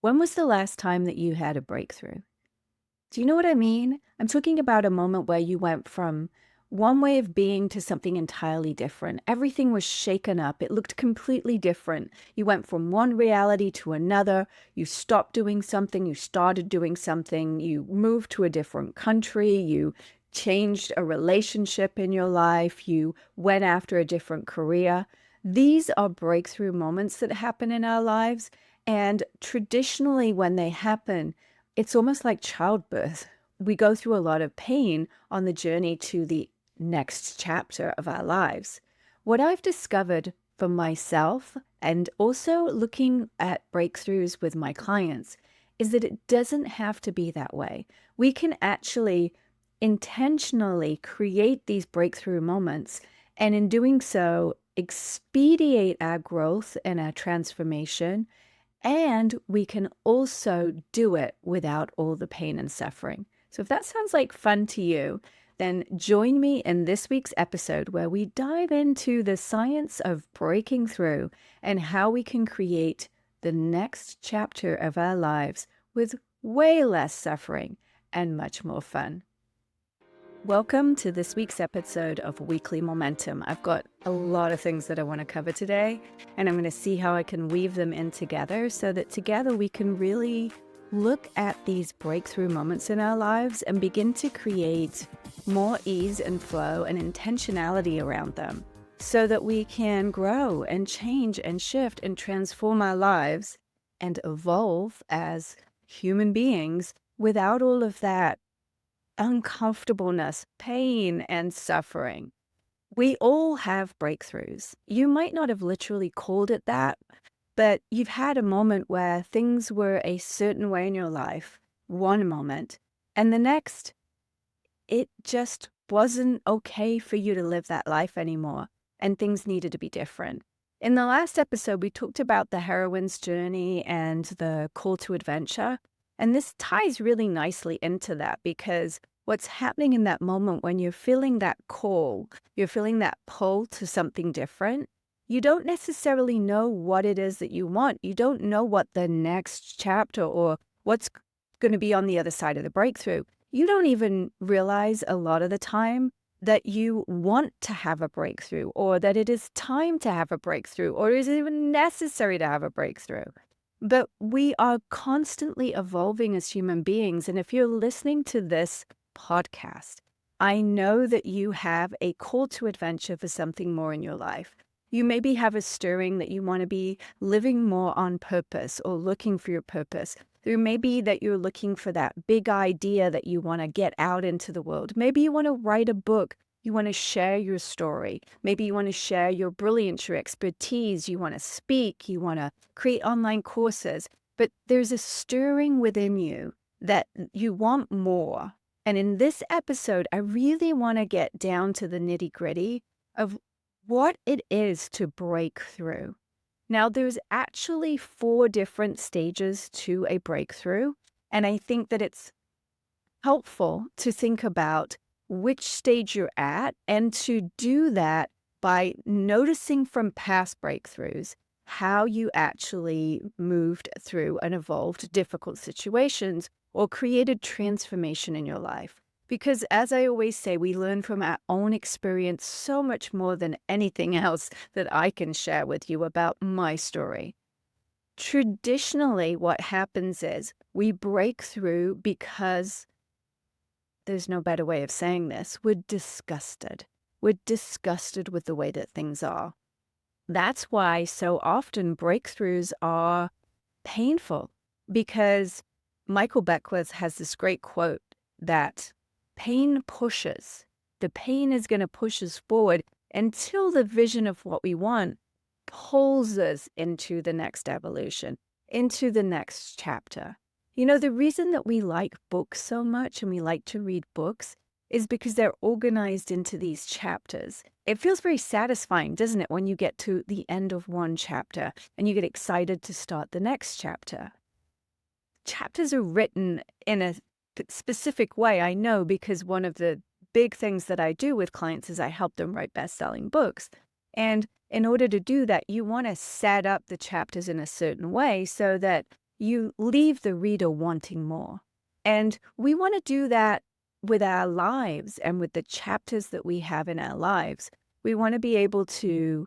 When was the last time that you had a breakthrough? Do you know what I mean? I'm talking about a moment where you went from one way of being to something entirely different. Everything was shaken up. It looked completely different. You went from one reality to another. You stopped doing something. You started doing something. You moved to a different country. You changed a relationship in your life. You went after a different career. These are breakthrough moments that happen in our lives. And traditionally, when they happen, it's almost like childbirth. We go through a lot of pain on the journey to the next chapter of our lives. What I've discovered for myself and also looking at breakthroughs with my clients is that it doesn't have to be that way. We can actually intentionally create these breakthrough moments, and in doing so, expedite our growth and our transformation, and we can also do it without all the pain and suffering. So if that sounds like fun to you, then join me in this week's episode where we dive into the science of breaking through and how we can create the next chapter of our lives with way less suffering and much more fun. Welcome to this week's episode of Weekly Momentum. I've got a lot of things that I want to cover today, and I'm going to see how I can weave them in together so that together we can really look at these breakthrough moments in our lives and begin to create more ease and flow and intentionality around them so that we can grow and change and shift and transform our lives and evolve as human beings without all of that uncomfortableness, pain, and suffering. We all have breakthroughs. You might not have literally called it that, but you've had a moment where things were a certain way in your life, one moment, and the next, it just wasn't okay for you to live that life anymore, and things needed to be different. In the last episode, we talked about the heroine's journey and the call to adventure. And this ties really nicely into that because what's happening in that moment when you're feeling that call, you're feeling that pull to something different, you don't necessarily know what it is that you want. You don't know what the next chapter or what's going to be on the other side of the breakthrough. You don't even realize a lot of the time that you want to have a breakthrough or that it is time to have a breakthrough or is it even necessary to have a breakthrough. But we are constantly evolving as human beings. And if you're listening to this podcast, I know that you have a call to adventure for something more in your life. You maybe have a stirring that you want to be living more on purpose or looking for your purpose. There may be that you're looking for that big idea that you want to get out into the world. Maybe you want to write a book. You want to share your story. Maybe you want to share your brilliance, your expertise. You want to speak. You want to create online courses. But there's a stirring within you that you want more. And in this episode, I really want to get down to the nitty-gritty of what it is to break through. Now, there's actually 4 different stages to a breakthrough, and I think that it's helpful to think about which stage you're at and to do that by noticing from past breakthroughs how you actually moved through and evolved difficult situations or created transformation in your life. Because as I always say, we learn from our own experience so much more than anything else that I can share with you about my story. Traditionally, what happens is we break through because there's no better way of saying this. We're disgusted. We're disgusted with the way that things are. That's why so often breakthroughs are painful because Michael Beckwith has this great quote that pain pushes. The pain is going to push us forward until the vision of what we want pulls us into the next evolution, into the next chapter. You know, the reason that we like books so much and we like to read books is because they're organized into these chapters. It feels very satisfying, doesn't it, when you get to the end of one chapter and you get excited to start the next chapter. Chapters are written in a specific way, I know, because one of the big things that I do with clients is I help them write best-selling books. And in order to do that, you want to set up the chapters in a certain way so that you leave the reader wanting more. And we want to do that with our lives and with the chapters that we have in our lives. We want to be able to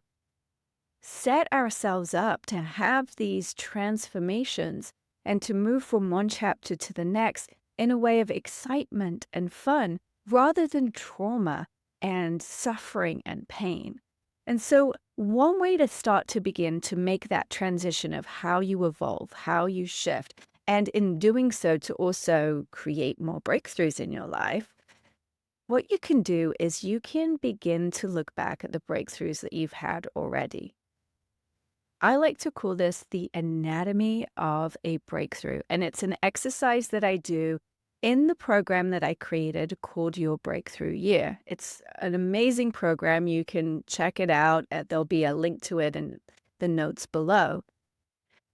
set ourselves up to have these transformations and to move from one chapter to the next in a way of excitement and fun rather than trauma and suffering and pain. And so, one way to start to begin to make that transition of how you evolve, how you shift, and in doing so to also create more breakthroughs in your life, what you can do is you can begin to look back at the breakthroughs that you've had already. I like to call this the anatomy of a breakthrough, and it's an exercise that I do in the program that I created called Your Breakthrough Year. It's an amazing program. You can check it out. There'll be a link to it in the notes below.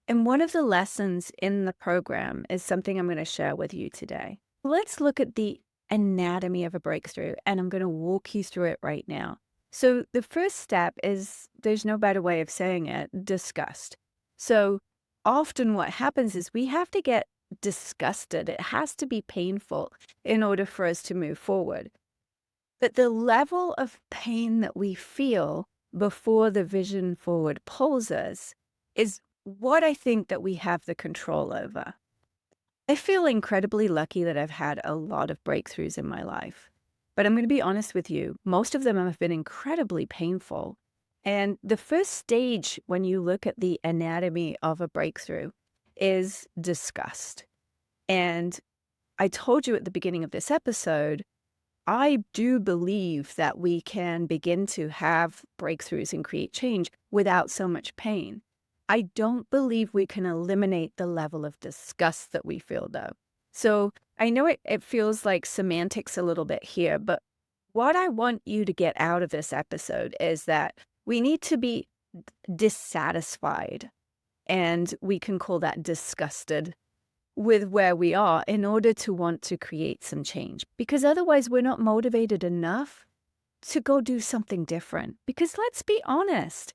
And one of the lessons in the program is something I'm going to share with you today. Let's look at the anatomy of a breakthrough, and I'm going to walk you through it right now. So, the first step is there's no better way of saying it disgust. So, often what happens is we have to get disgusted. It has to be painful in order for us to move forward. But the level of pain that we feel before the vision forward pulls us is what I think that we have the control over. I feel incredibly lucky that I've had a lot of breakthroughs in my life. But I'm going to be honest with you, most of them have been incredibly painful. And the first stage when you look at the anatomy of a breakthrough is disgust. And I told you at the beginning of this episode, I do believe that we can begin to have breakthroughs and create change without so much pain. I don't believe we can eliminate the level of disgust that we feel, though. So I know it feels like semantics a little bit here, but what I want you to get out of this episode is that we need to be dissatisfied, and we can call that disgusted with where we are in order to want to create some change. Because otherwise, we're not motivated enough to go do something different. Because let's be honest,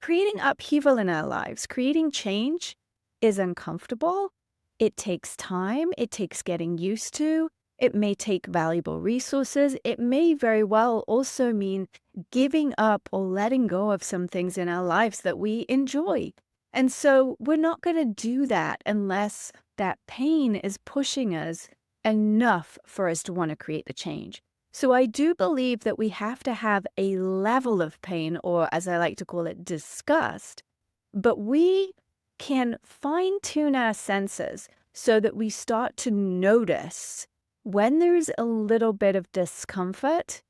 creating upheaval in our lives, creating change is uncomfortable. It takes time. It takes getting used to. It may take valuable resources. It may very well also mean giving up or letting go of some things in our lives that we enjoy. And so we're not going to do that unless that pain is pushing us enough for us to want to create the change. So I do believe that we have to have a level of pain, or as I like to call it, disgust, but we can fine-tune our senses so that we start to notice when there's a little bit of discomfort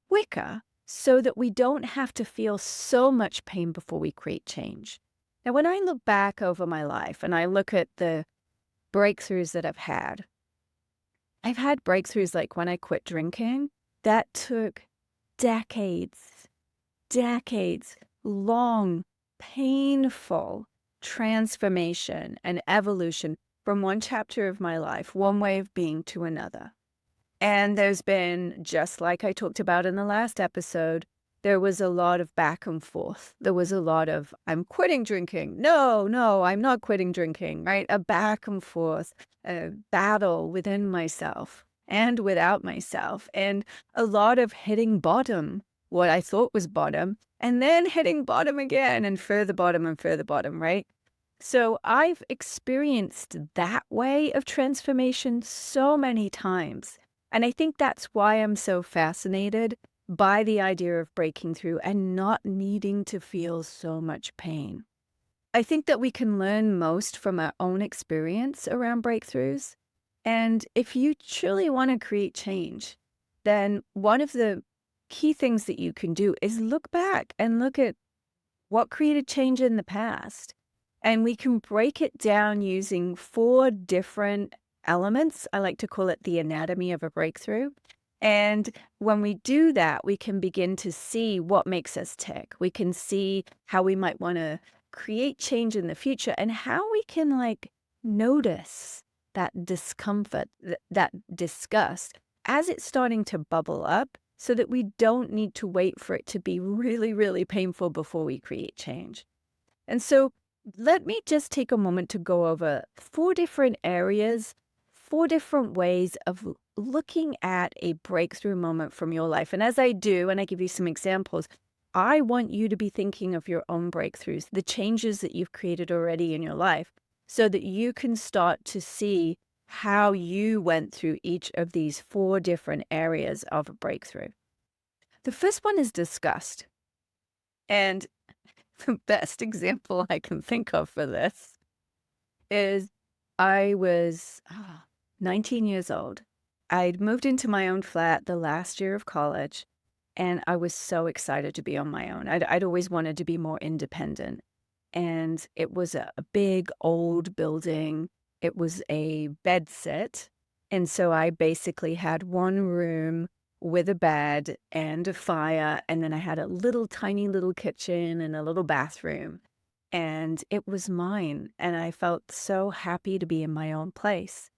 quicker so that we don't have to feel so much pain before we create change. Now, when I look back over my life and I look at the breakthroughs that I've had breakthroughs like when I quit drinking. That took decades, decades, long, painful transformation and evolution from one chapter of my life, one way of being to another. And there's been, just like I talked about in the last episode, there was a lot of back and forth. There was a lot of, I'm quitting drinking. No, I'm not quitting drinking, right? A back and forth, a battle within myself and without myself. And a lot of hitting bottom, what I thought was bottom, and then hitting bottom again and further bottom, right? So I've experienced that way of transformation so many times. And I think that's why I'm so fascinated by the idea of breaking through and not needing to feel so much pain. I think that we can learn most from our own experience around breakthroughs. And if you truly want to create change, then one of the key things that you can do is look back and look at what created change in the past. And we can break it down using 4 different elements. I like to call it the anatomy of a breakthrough. And when we do that, we can begin to see what makes us tick. We can see how we might want to create change in the future and how we can notice that discomfort, that disgust as it's starting to bubble up so that we don't need to wait for it to be really, really painful before we create change. And so Let me just take a moment to go over 4 different areas, 4 different ways of looking at a breakthrough moment from your life. And as I do, and I give you some examples, I want you to be thinking of your own breakthroughs, the changes that you've created already in your life, so that you can start to see how you went through each of these 4 different areas of a breakthrough. The first one is disgust. And the best example I can think of for this is I was 19 years old. I'd moved into my own flat the last year of college, and I was so excited to be on my own. I'd always wanted to be more independent. And it was a big old building. It was a bed sit. And so I basically had one room with a bed and a fire. And then I had a little tiny little kitchen and a little bathroom. And it was mine. And I felt so happy to be in my own place.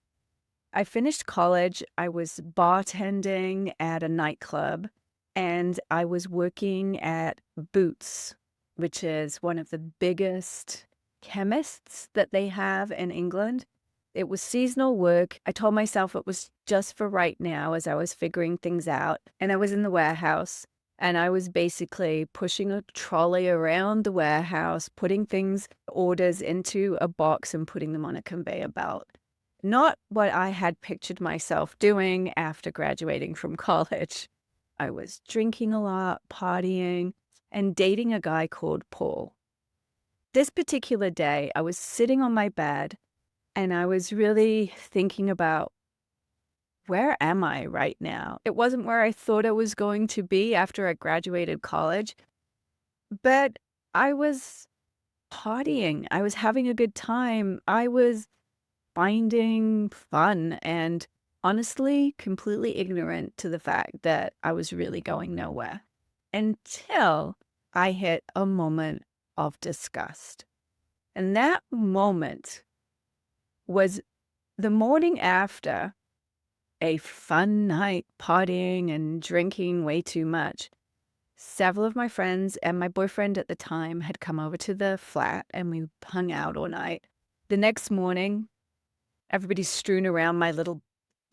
I finished college. I was bartending at a nightclub, and I was working at Boots, which is one of the biggest chemists that they have in England. It was seasonal work. I told myself it was just for right now as I was figuring things out. And I was in the warehouse, and I was basically pushing a trolley around the warehouse, putting things, orders into a box and putting them on a conveyor belt. Not what I had pictured myself doing after graduating from college. I was drinking a lot, partying, and dating a guy called Paul. This particular day, I was sitting on my bed and I was really thinking about, where am I right now? It wasn't where I thought I was going to be after I graduated college, but I was partying. I was having a good time. I was finding fun and honestly completely ignorant to the fact that I was really going nowhere until I hit a moment of disgust. And that moment was the morning after a fun night partying and drinking way too much. Several of my friends and my boyfriend at the time had come over to the flat and we hung out all night. The next morning, everybody's strewn around my little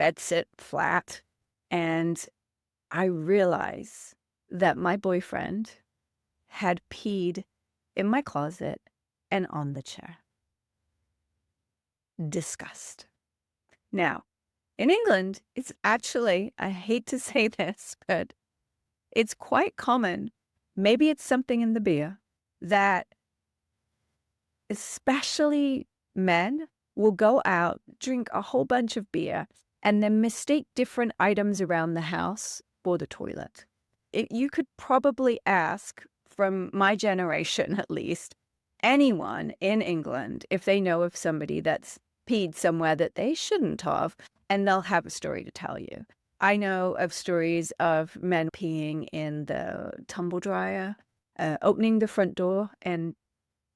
bedsit flat, and I realize that my boyfriend had peed in my closet and on the chair. Disgust. Now, in England, it's actually, I hate to say this, but it's quite common, maybe it's something in the beer, that especially men will go out, drink a whole bunch of beer, and then mistake different items around the house for the toilet. You could probably ask, from my generation at least, anyone in England if they know of somebody that's peed somewhere that they shouldn't have, and they'll have a story to tell you. I know of stories of men peeing in the tumble dryer, opening the front door and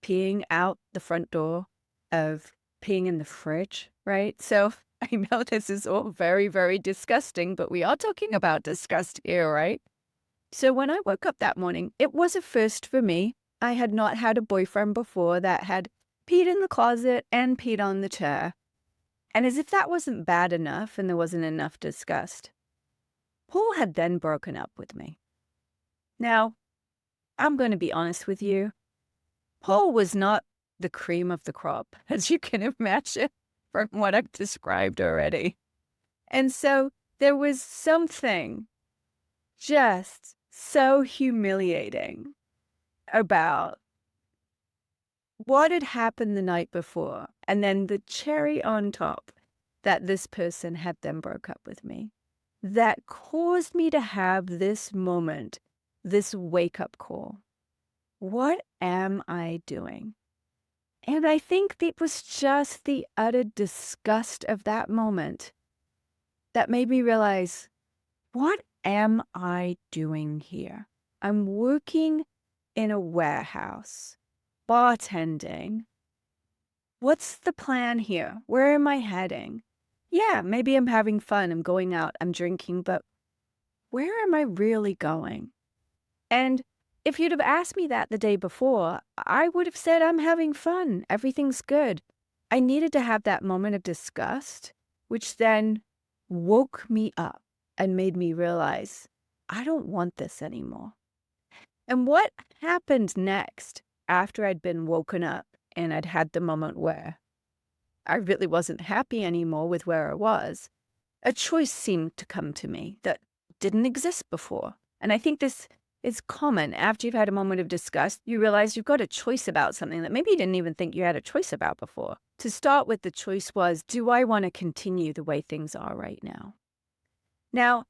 peeing out the front door, of peeing in the fridge, right? So I know this is all very, very disgusting, but we are talking about disgust here, right? So when I woke up that morning, it was a first for me. I had not had a boyfriend before that had peed in the closet and peed on the chair. And as if that wasn't bad enough and there wasn't enough disgust, Paul had then broken up with me. Now, I'm going to be honest with you. Paul was not the cream of the crop, as you can imagine from what I've described already. And so there was something just so humiliating about what had happened the night before, and then the cherry on top that this person had then broke up with me, that caused me to have this moment, this wake-up call. What am I doing? And I think it was just the utter disgust of that moment that made me realize, what am I doing here? I'm working in a warehouse, bartending. What's the plan here? Where am I heading? Yeah, maybe I'm having fun, I'm going out, I'm drinking, but where am I really going? And if you'd have asked me that the day before, I would have said, I'm having fun. Everything's good. I needed to have that moment of disgust, which then woke me up and made me realize I don't want this anymore. And what happened next after I'd been woken up and I'd had the moment where I really wasn't happy anymore with where I was, a choice seemed to come to me that didn't exist before. And I think this is common. After you've had a moment of disgust, you realize you've got a choice about something that maybe you didn't even think you had a choice about before. To start with, the choice was, do I want to continue the way things are right now? Now,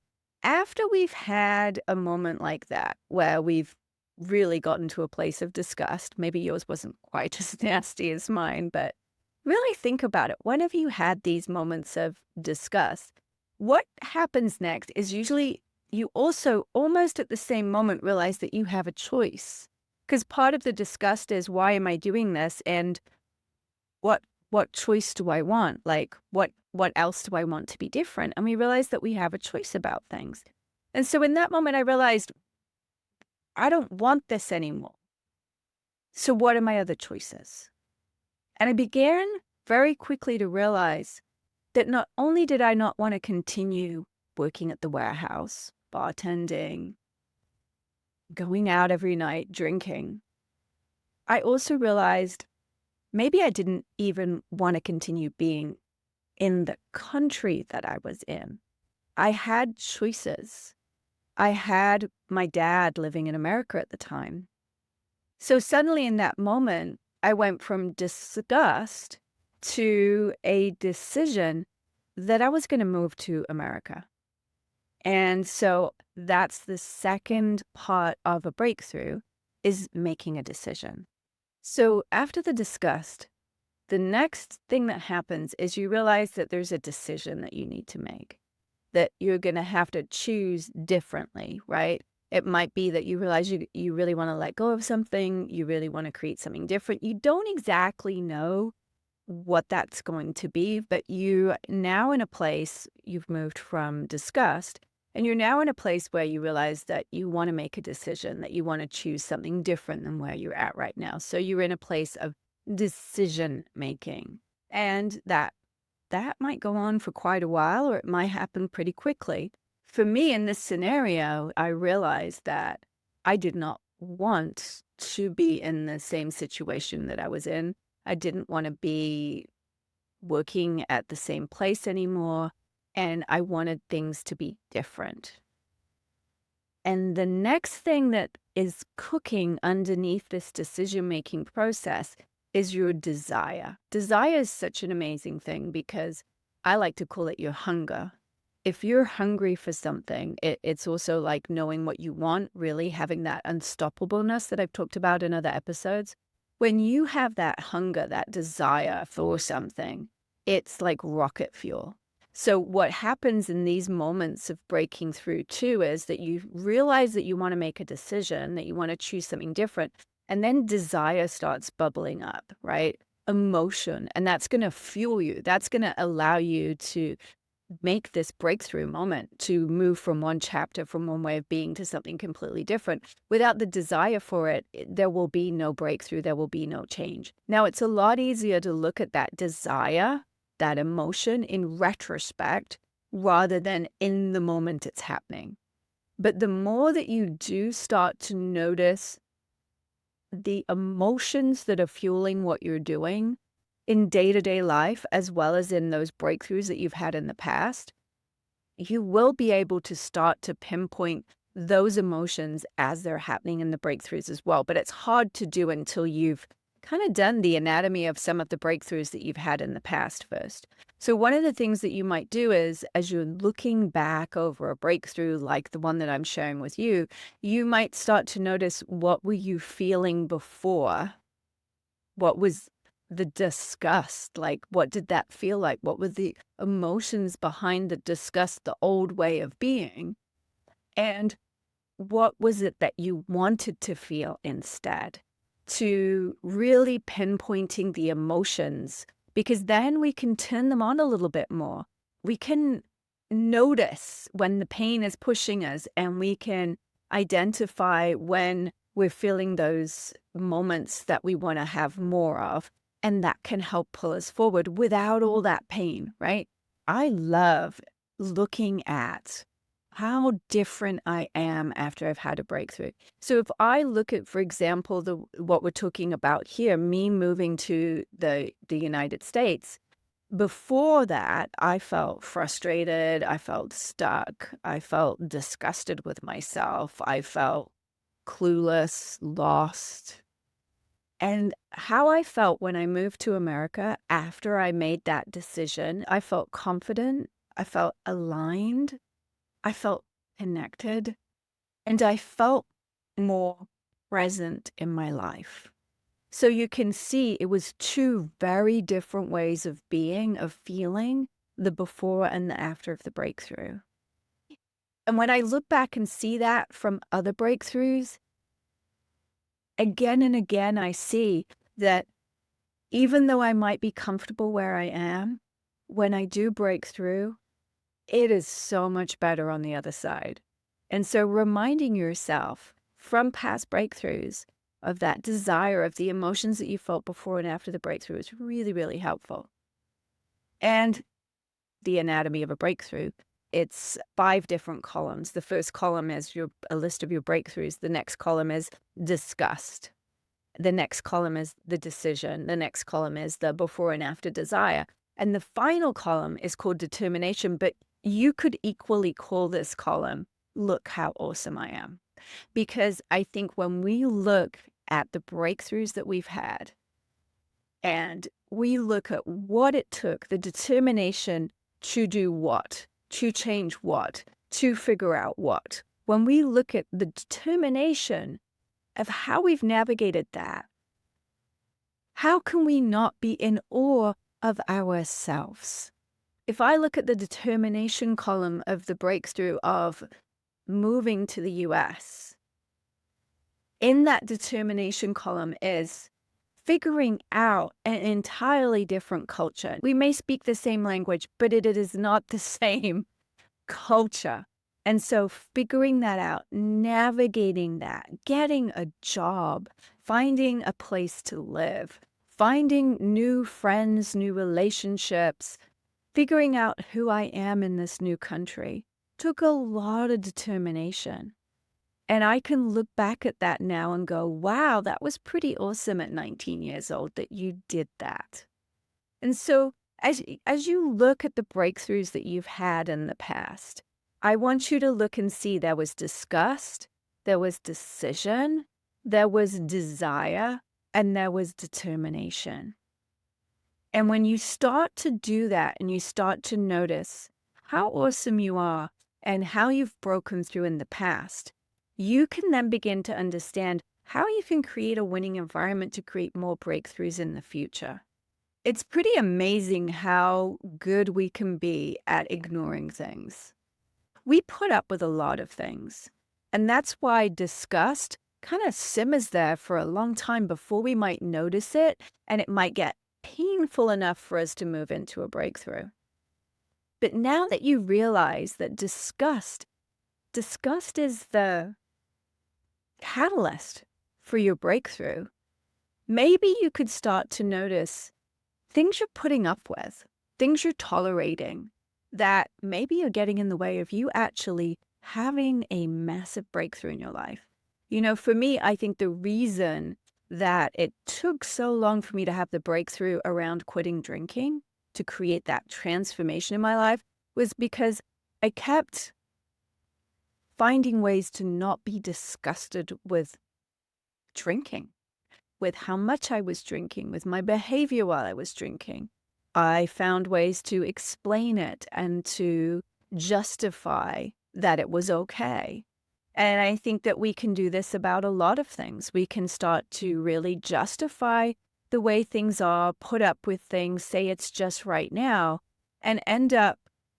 after we've had a moment like that, where we've really gotten to a place of disgust, maybe yours wasn't quite as nasty as mine, but really think about it. Whenever you had these moments of disgust, what happens next is usually you also almost at the same moment realize that you have a choice. Because part of the disgust is, why am I doing this? And what what choice do I want? Like what else do I want to be different? And we realize that we have a choice about things. And so in that moment I realized I don't want this anymore. So what are my other choices? And I began very quickly to realize that not only did I not want to continue working at the warehouse, bartending, going out every night, drinking, I also realized maybe I didn't even want to continue being in the country that I was in. I had choices. I had my dad living in America at the time. So suddenly in that moment, I went from disgust to a decision that I was going to move to America. And so that's the second part of a breakthrough, is making a decision. So after the disgust, the next thing that happens is you realize that there's a decision that you need to make, that you're going to have to choose differently, right? It might be that you realize you really want to let go of something, you really want to create something different. You don't exactly know what that's going to be, but you now in a place, you've moved from disgust, and you're now in a place where you realize that you want to make a decision, that you want to choose something different than where you're at right now. So you're in a place of decision making. And that might go on for quite a while, or it might happen pretty quickly. For me, in this scenario, I realized that I did not want to be in the same situation that I was in. I didn't want to be working at the same place anymore, and I wanted things to be different. And the next thing that is cooking underneath this decision-making process is your desire. Desire is such an amazing thing because I like to call it your hunger. If you're hungry for something, it's also like knowing what you want, really having that unstoppableness that I've talked about in other episodes. When you have that hunger, that desire for something, it's like rocket fuel. So what happens in these moments of breaking through too is that you realize that you want to make a decision, that you want to choose something different, and then desire starts bubbling up, right? Emotion, and that's going to fuel you. That's going to allow you to make this breakthrough moment, to move from one chapter, from one way of being to something completely different. Without the desire for it, there will be no breakthrough. There will be no change. Now, it's a lot easier to look at that desire, that emotion in retrospect, rather than in the moment it's happening. But the more that you do start to notice the emotions that are fueling what you're doing in day-to-day life, as well as in those breakthroughs that you've had in the past, you will be able to start to pinpoint those emotions as they're happening in the breakthroughs as well. But it's hard to do until you've kind of done the anatomy of some of the breakthroughs that you've had in the past first. So one of the things that you might do is, as you're looking back over a breakthrough like the one that I'm sharing with you, you might start to notice, what were you feeling before? What was the disgust like? What did that feel like? What were the emotions behind the disgust, the old way of being? And what was it that you wanted to feel instead? To really pinpointing the emotions, because then we can turn them on a little bit more. We can notice when the pain is pushing us, and we can identify when we're feeling those moments that we want to have more of, and that can help pull us forward without all that pain, right? I love looking at how different I am after I've had a breakthrough. So if I look at, for example, the what we're talking about here, me moving to the United States, before that, I felt frustrated, I felt stuck, I felt disgusted with myself, I felt clueless, lost. And how I felt when I moved to America after I made that decision, I felt confident, I felt aligned, I felt connected, and I felt more present in my life. So you can see it was two very different ways of being, of feeling, the before and the after of the breakthrough. And when I look back and see that from other breakthroughs, again and again, I see that even though I might be comfortable where I am, when I do break through, it is so much better on the other side. And so reminding yourself from past breakthroughs of that desire, of the emotions that you felt before and after the breakthrough is really, really helpful. And the anatomy of a breakthrough, it's 5 different columns. The first column is a list of your breakthroughs. The next column is disgust. The next column is the decision. The next column is the before and after desire. And the final column is called determination, but you could equally call this column, look how awesome I am. Because I think when we look at the breakthroughs that we've had and we look at what it took, the determination to do what, to change what, to figure out what, when we look at the determination of how we've navigated that, how can we not be in awe of ourselves? If I look at the determination column of the breakthrough of moving to the US, in that determination column is figuring out an entirely different culture. We may speak the same language, but it is not the same culture. And so figuring that out, navigating that, getting a job, finding a place to live, finding new friends, new relationships, figuring out who I am in this new country took a lot of determination. And I can look back at that now and go, wow, that was pretty awesome at 19 years old that you did that. And so as you look at the breakthroughs that you've had in the past, I want you to look and see there was disgust, there was decision, there was desire, and there was determination. And when you start to do that and you start to notice how awesome you are and how you've broken through in the past, you can then begin to understand how you can create a winning environment to create more breakthroughs in the future. It's pretty amazing how good we can be at ignoring things. We put up with a lot of things, and that's why disgust kind of simmers there for a long time before we might notice it, and it might get painful enough for us to move into a breakthrough. But now that you realize that disgust is the catalyst for your breakthrough, maybe you could start to notice things you're putting up with, things you're tolerating, that maybe are getting in the way of you actually having a massive breakthrough in your life. You know, for me, I think the reason that it took so long for me to have the breakthrough around quitting drinking to create that transformation in my life was because I kept finding ways to not be disgusted with drinking, with how much I was drinking, with my behavior while I was drinking. I found ways to explain it and to justify that it was okay. And I think that we can do this about a lot of things. We can start to really justify the way things are, put up with things, say it's just right now, and end up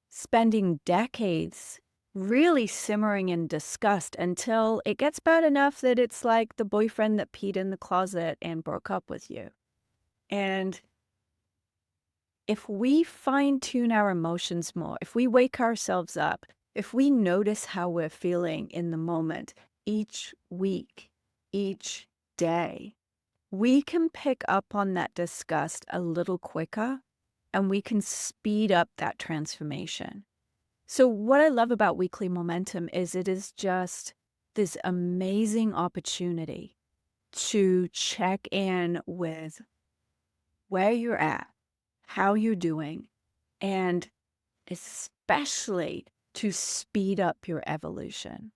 spending decades really simmering in disgust until it gets bad enough that it's like the boyfriend that peed in the closet and broke up with you. And if we fine-tune our emotions more, if we wake ourselves up, if we notice how we're feeling in the moment each week, each day, we can pick up on that disgust a little quicker and we can speed up that transformation. So, what I love about weekly momentum is it is just this amazing opportunity to check in with where you're at, how you're doing, and especially to speed up your evolution.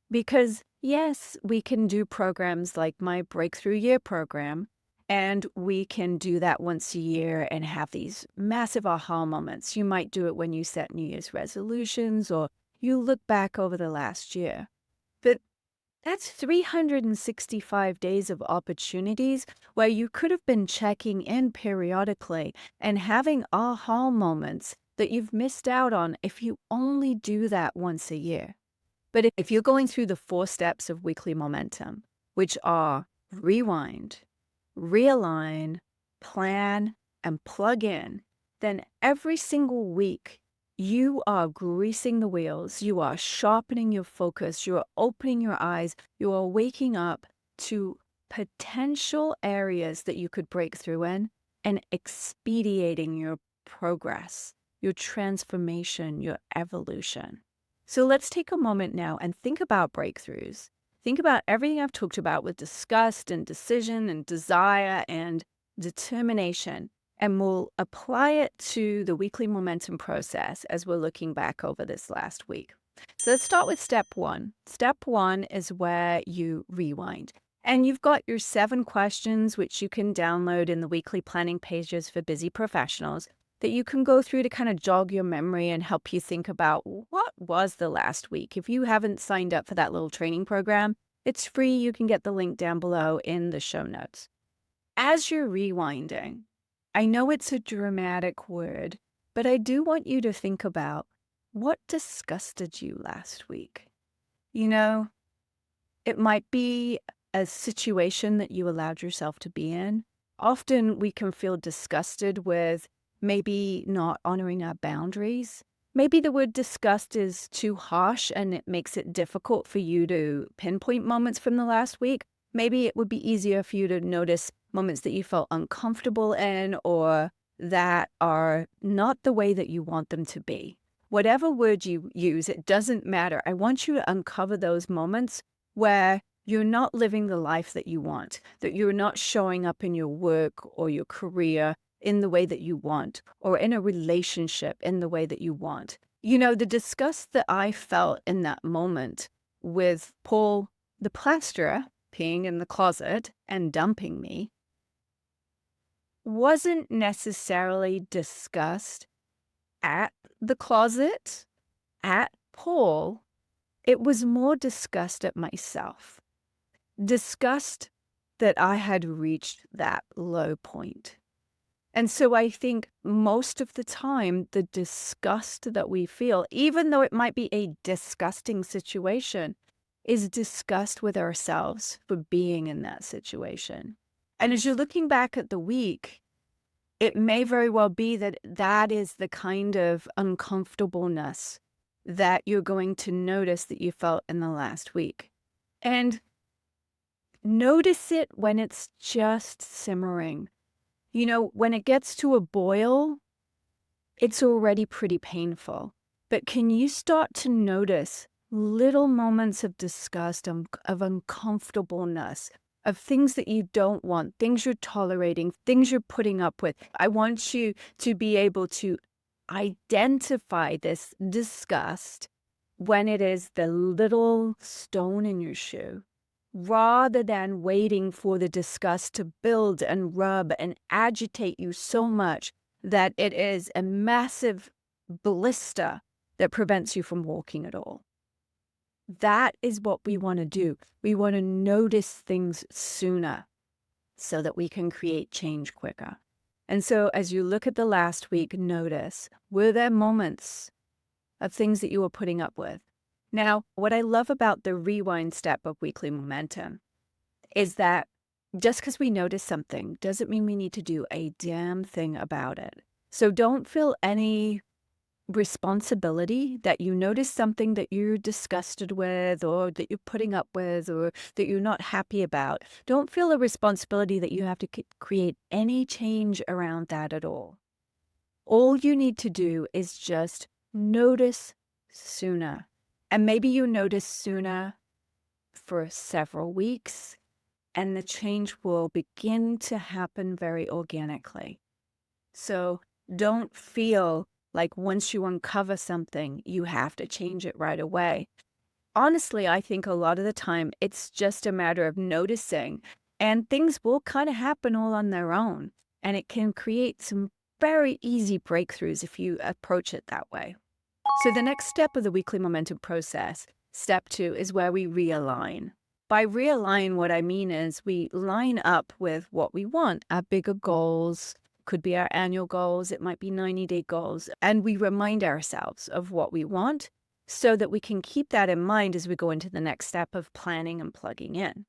Because, yes, we can do programs like my Breakthrough Year program, and we can do that once a year and have these massive aha moments. You might do it when you set New Year's resolutions or you look back over the last year. But that's 365 days of opportunities where you could have been checking in periodically and having aha moments that you've missed out on if you only do that once a year. But if you're going through the 4 steps of weekly momentum, which are rewind, realign, plan, and plug in, then every single week you are greasing the wheels, you are sharpening your focus, you are opening your eyes, you are waking up to potential areas that you could break through in and expediting your progress, your transformation, your evolution. So let's take a moment now and think about breakthroughs. Think about everything I've talked about with disgust and decision and desire and determination, and we'll apply it to the weekly momentum process as we're looking back over this last week. So let's start with step 1. Step 1 is where you rewind. And you've got your 7 questions, which you can download in the weekly planning pages for busy professionals, that you can go through to kind of jog your memory and help you think about what was the last week. If you haven't signed up for that little training program, it's free. You can get the link down below in the show notes. As you're rewinding, I know it's a dramatic word, but I do want you to think about what disgusted you last week. You know, it might be a situation that you allowed yourself to be in. Often we can feel disgusted with maybe not honoring our boundaries. Maybe the word disgust is too harsh and it makes it difficult for you to pinpoint moments from the last week. Maybe it would be easier for you to notice moments that you felt uncomfortable in or that are not the way that you want them to be. Whatever word you use, it doesn't matter. I want you to uncover those moments where you're not living the life that you want, that you're not showing up in your work or your career in the way that you want, or in a relationship in the way that you want. You know, the disgust that I felt in that moment with Paul, the plasterer, peeing in the closet and dumping me, wasn't necessarily disgust at the closet, at Paul. It was more disgust at myself. Disgust that I had reached that low point. And so I think most of the time, the disgust that we feel, even though it might be a disgusting situation, is disgust with ourselves for being in that situation. And as you're looking back at the week, it may very well be that that is the kind of uncomfortableness that you're going to notice that you felt in the last week. And notice it when it's just simmering. You know, when it gets to a boil, it's already pretty painful. But can you start to notice little moments of disgust, of uncomfortableness, of things that you don't want, things you're tolerating, things you're putting up with? I want you to be able to identify this disgust when it is the little stone in your shoe, rather than waiting for the disgust to build and rub and agitate you so much that it is a massive blister that prevents you from walking at all. That is what we want to do. We want to notice things sooner so that we can create change quicker. And so as you look at the last week, notice, were there moments of things that you were putting up with? Now, what I love about the rewind step of weekly momentum is that just because we notice something doesn't mean we need to do a damn thing about it. So don't feel any responsibility that you notice something that you're disgusted with or that you're putting up with or that you're not happy about. Don't feel a responsibility that you have to create any change around that at all. All you need to do is just notice sooner. And maybe you notice sooner for several weeks, and the change will begin to happen very organically. So don't feel like once you uncover something, you have to change it right away. Honestly, I think a lot of the time it's just a matter of noticing, and things will kind of happen all on their own. And it can create some very easy breakthroughs if you approach it that way. So the next step of the weekly momentum process, step 2, is where we realign. By realign, what I mean is we line up with what we want, our bigger goals, could be our annual goals, it might be 90-day goals, and we remind ourselves of what we want so that we can keep that in mind as we go into the next step of planning and plugging in.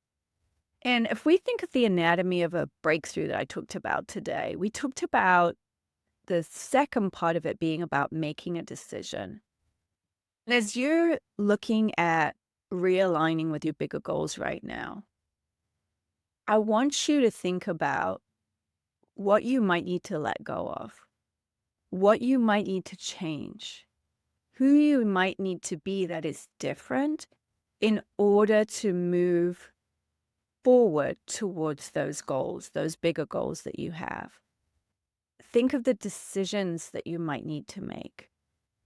And if we think of the anatomy of a breakthrough that I talked about today, we talked about the second part of it being about making a decision. And as you're looking at realigning with your bigger goals right now, I want you to think about what you might need to let go of, what you might need to change, who you might need to be that is different in order to move forward towards those goals, those bigger goals that you have. Think of the decisions that you might need to make.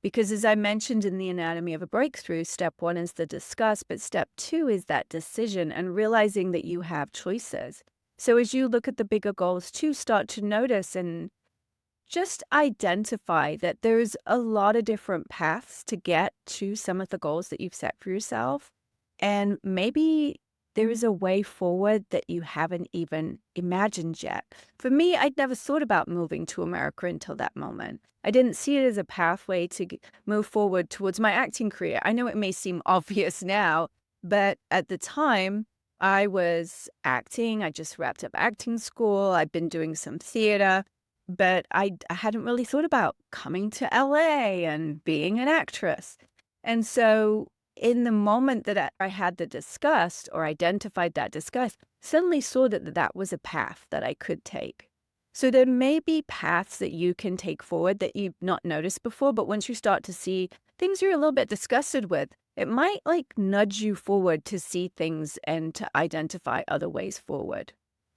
Because as I mentioned in the anatomy of a breakthrough, step 1 is the discuss, but step 2 is that decision and realizing that you have choices. So as you look at the bigger goals too, start to notice and just identify that there's a lot of different paths to get to some of the goals that you've set for yourself. And maybe there is a way forward that you haven't even imagined yet. For me, I'd never thought about moving to America until that moment. I didn't see it as a pathway to move forward towards my acting career. I know it may seem obvious now, but at the time, I was acting. I just wrapped up acting school. I'd been doing some theater, but I hadn't really thought about coming to LA and being an actress. And so in the moment that I had the disgust or identified that disgust, suddenly saw that that was a path that I could take. So there may be paths that you can take forward that you've not noticed before, but once you start to see things you're a little bit disgusted with, it might like nudge you forward to see things and to identify other ways forward.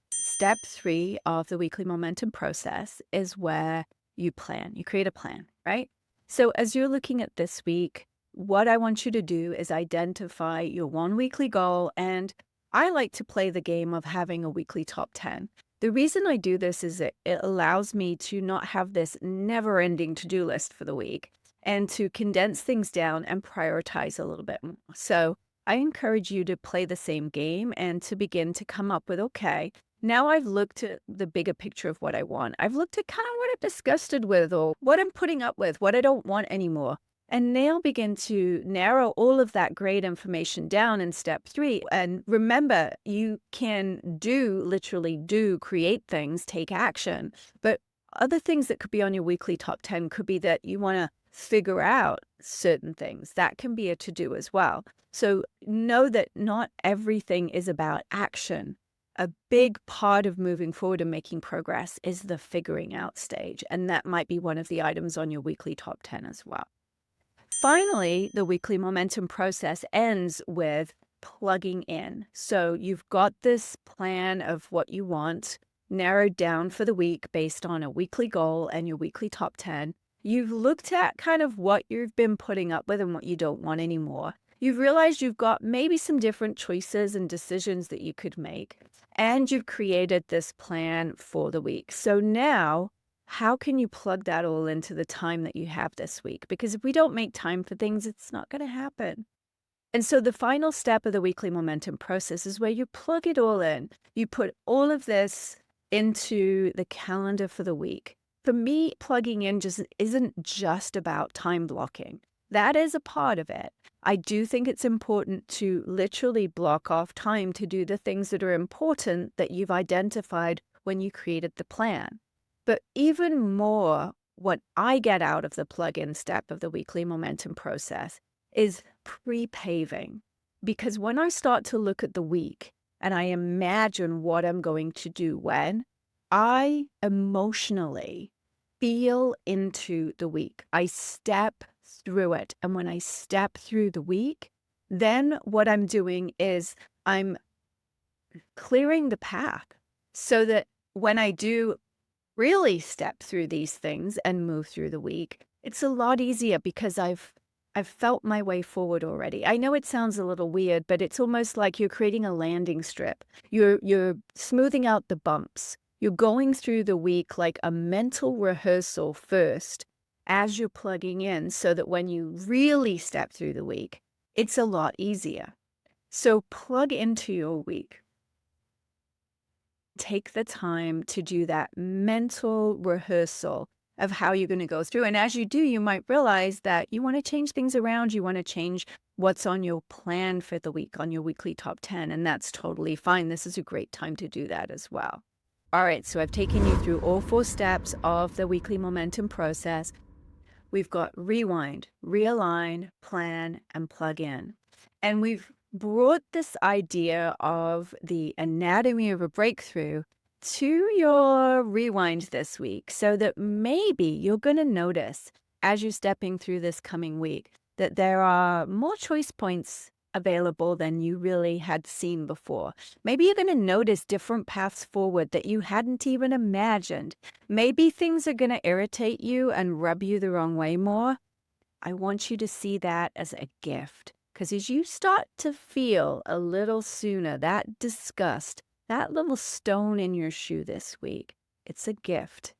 Step 3 of the weekly momentum process is where you plan. You create a plan, right? So as you're looking at this week, what I want you to do is identify your one weekly goal. And I like to play the game of having a weekly top 10. The reason I do this is it allows me to not have this never-ending to-do list for the week and to condense things down and prioritize a little bit more. So I encourage you to play the same game and to begin to come up with, okay, now I've looked at the bigger picture of what I want. I've looked at kind of what I'm disgusted with or what I'm putting up with, what I don't want anymore. And now begin to narrow all of that great information down in step 3. And remember, you can literally create things, take action. But other things that could be on your weekly top 10 could be that you want to figure out certain things. That can be a to-do as well. So know that not everything is about action. A big part of moving forward and making progress is the figuring out stage. And that might be one of the items on your weekly top 10 as well. Finally, the weekly momentum process ends with plugging in. So you've got this plan of what you want narrowed down for the week based on a weekly goal and your weekly top 10. You've looked at kind of what you've been putting up with and what you don't want anymore. You've realized you've got maybe some different choices and decisions that you could make. And you've created this plan for the week. So now, how can you plug that all into the time that you have this week? Because if we don't make time for things, it's not going to happen. And so the final step of the weekly momentum process is where you plug it all in. You put all of this into the calendar for the week. For me, plugging in just isn't just about time blocking. That is a part of it. I do think it's important to literally block off time to do the things that are important that you've identified when you created the plan. But even more, what I get out of the plug-in step of the weekly momentum process is pre-paving. Because when I start to look at the week and I imagine what I'm going to do when, I emotionally feel into the week. I step through it. And when I step through the week, then what I'm doing is I'm clearing the path so that when I do really step through these things and move through the week, it's a lot easier because I've felt my way forward already. I know it sounds a little weird, but it's almost like you're creating a landing strip. You're smoothing out the bumps. You're going through the week like a mental rehearsal first as you're plugging in so that when you really step through the week, it's a lot easier. So plug into your week. Take the time to do that mental rehearsal of how you're going to go through. And as you do, you might realize that you want to change things around. You want to change what's on your plan for the week, on your weekly top 10. And that's totally fine. This is a great time to do that as well. All right, so I've taken you through all 4 steps of the weekly momentum process. We've got rewind, realign, plan, and plug in. And we've brought this idea of the anatomy of a breakthrough to your rewind this week so that maybe you're going to notice as you're stepping through this coming week that there are more choice points available than you really had seen before. Maybe you're going to notice different paths forward that you hadn't even imagined. Maybe things are going to irritate you and rub you the wrong way more. I want you to see that as a gift. Because as you start to feel a little sooner that disgust, that little stone in your shoe this week, it's a gift.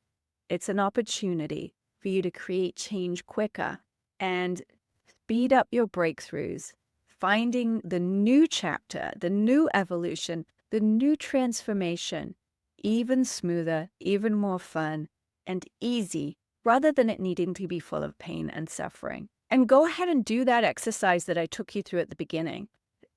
It's an opportunity for you to create change quicker and speed up your breakthroughs, finding the new chapter, the new evolution, the new transformation, even smoother, even more fun and easy, rather than it needing to be full of pain and suffering. And go ahead and do that exercise that I took you through at the beginning.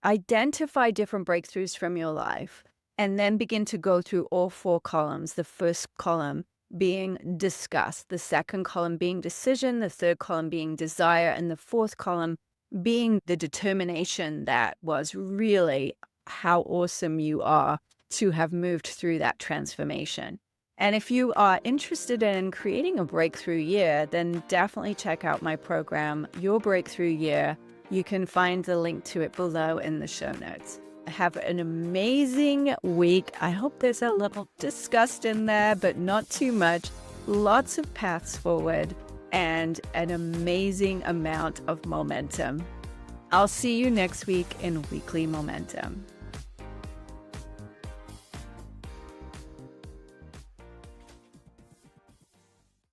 Identify different breakthroughs from your life and then begin to go through all 4 columns. The first column being disgust, the second column being decision, the third column being desire, and the fourth column being the determination that was really how awesome you are to have moved through that transformation. And if you are interested in creating a breakthrough year, then definitely check out my program, Your Breakthrough Year. You can find the link to it below in the show notes. Have an amazing week. I hope there's a little disgust in there, but not too much. Lots of paths forward and an amazing amount of momentum. I'll see you next week in Weekly Momentum.